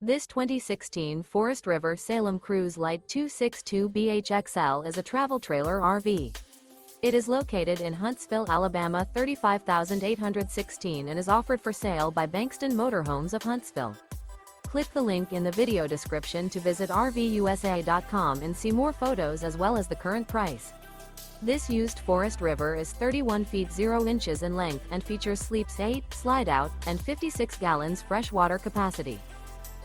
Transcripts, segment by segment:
This 2016 Forest River Salem Cruise Lite 262BHXL is a travel trailer RV. It is located in Huntsville, Alabama 35816 and is offered for sale by Bankston Motorhomes of Huntsville. Click the link in the video description to visit RVUSA.com and see more photos as well as the current price. This used Forest River is 31 feet 0 inches in length and features sleeps 8, Slideout, and 56 gallons fresh water capacity.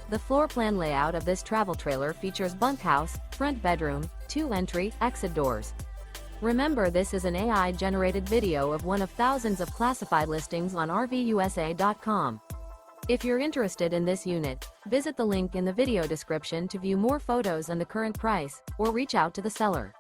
The floor plan layout of this travel trailer features bunkhouse, front bedroom, 2 entry, exit doors. Remember, this is an AI-generated video of one of thousands of classified listings on RVUSA.com. If you're interested in this unit, visit the link in the video description to view more photos and the current price, or reach out to the seller.